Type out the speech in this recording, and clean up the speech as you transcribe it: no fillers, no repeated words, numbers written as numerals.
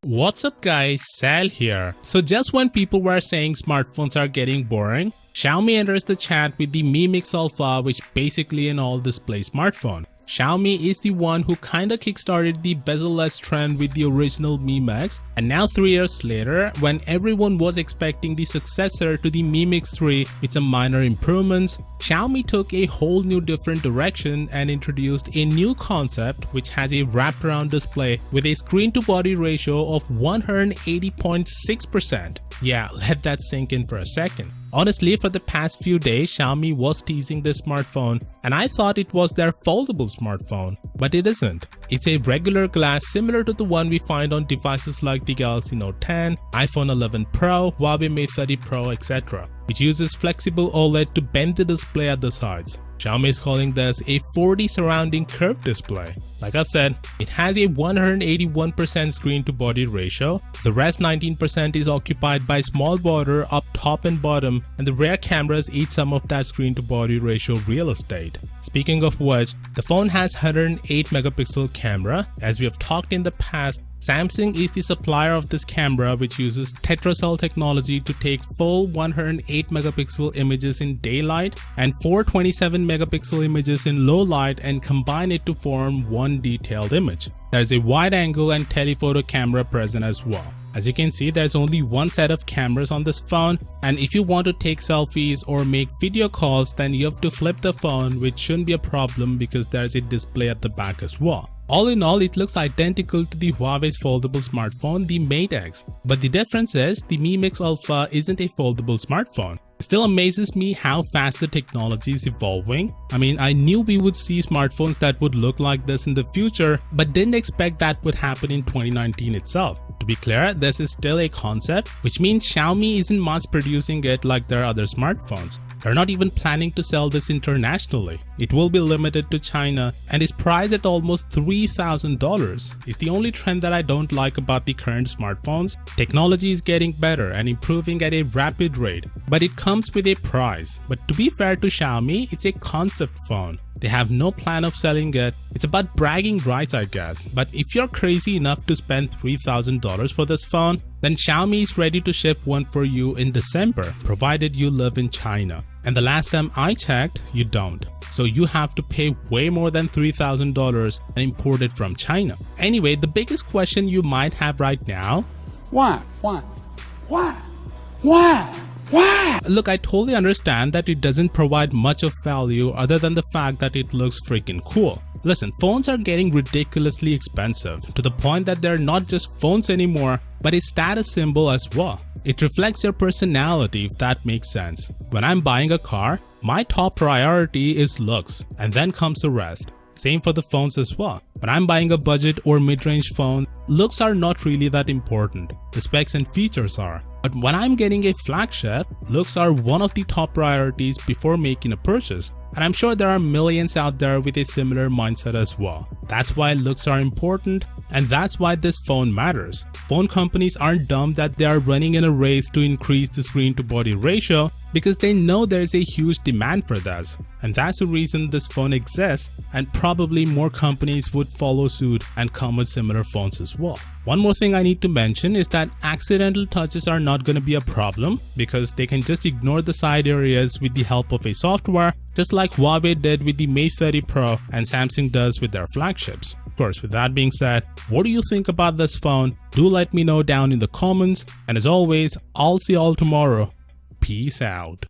What's up guys, Sal here. So just when people were saying smartphones are getting boring, Xiaomi enters the chat with the Mi Mix Alpha, which basically an all-display smartphone. Xiaomi is the one who kinda kickstarted the bezel-less trend with the original Mi Mix, and now 3 years later, when everyone was expecting the successor to the Mi Mix 3 with some minor improvements, Xiaomi took a whole new different direction and introduced a new concept which has a wraparound display with a screen-to-body ratio of 180.6%. Yeah, let that sink in for a second. Honestly, for the past few days, Xiaomi was teasing this smartphone and I thought it was their foldable smartphone, but it isn't. It's a regular glass similar to the one we find on devices like the Galaxy Note 10, iPhone 11 Pro, Huawei Mate 30 Pro, etc., which uses flexible OLED to bend the display at the sides. Xiaomi is calling this a 4D surrounding curved display. Like I've said, it has a 181% screen to body ratio, the rest 19% is occupied by small border up top and bottom, and the rear cameras eat some of that screen to body ratio real estate. Speaking of which, the phone has 108 megapixel camera. As we have talked in the past, Samsung is the supplier of this camera, which uses tetracell technology to take full 108 megapixel images in daylight and 427 megapixel images in low light and combine it to form one detailed image. There's a wide angle and telephoto camera present as well. As you can see, there's only one set of cameras on this phone, and if you want to take selfies or make video calls, then you have to flip the phone, which shouldn't be a problem because there's a display at the back as well. All in all, it looks identical to the Huawei's foldable smartphone, the Mate X, but the difference is the Mi Mix Alpha isn't a foldable smartphone. It still amazes me how fast the technology is evolving. I mean, I knew we would see smartphones that would look like this in the future, but didn't expect that would happen in 2019 itself. To be clear, this is still a concept, which means Xiaomi isn't mass producing it like their other smartphones. They're not even planning to sell this internationally. It will be limited to China and is priced at almost $3,000. It's the only trend that I don't like about the current smartphones. Technology is getting better and improving at a rapid rate, but it comes with a price. But to be fair to Xiaomi, it's a concept phone. They have no plan of selling it. It's about bragging rights, I guess. But if you're crazy enough to spend $3,000 for this phone, then Xiaomi is ready to ship one for you in December, provided you live in China. And the last time I checked, you don't. So you have to pay way more than $3,000 and import it from China. Anyway, the biggest question you might have right now: Why? Look, I totally understand that it doesn't provide much of value other than the fact that it looks freaking cool. Listen, phones are getting ridiculously expensive to the point that they're not just phones anymore, but a status symbol as well. It reflects your personality, if that makes sense. When I'm buying a car, my top priority is looks, and then comes the rest. Same for the phones as well. When I'm buying a budget or mid-range phone, looks are not really that important. The specs and features are. But when I'm getting a flagship, looks are one of the top priorities before making a purchase. And I'm sure there are millions out there with a similar mindset as well. That's why looks are important, and that's why this phone matters. Phone companies aren't dumb that they are running in a race to increase the screen to body ratio because they know there's a huge demand for this. And that's the reason this phone exists, and probably more companies would follow suit and come with similar phones as well. One more thing I need to mention is that accidental touches are not going to be a problem because they can just ignore the side areas with the help of a software, just like Huawei did with the Mate 30 Pro and Samsung does with their flagships. Of course, with that being said, what do you think about this phone? Do let me know down in the comments, and as always, I'll see you all tomorrow. Peace out.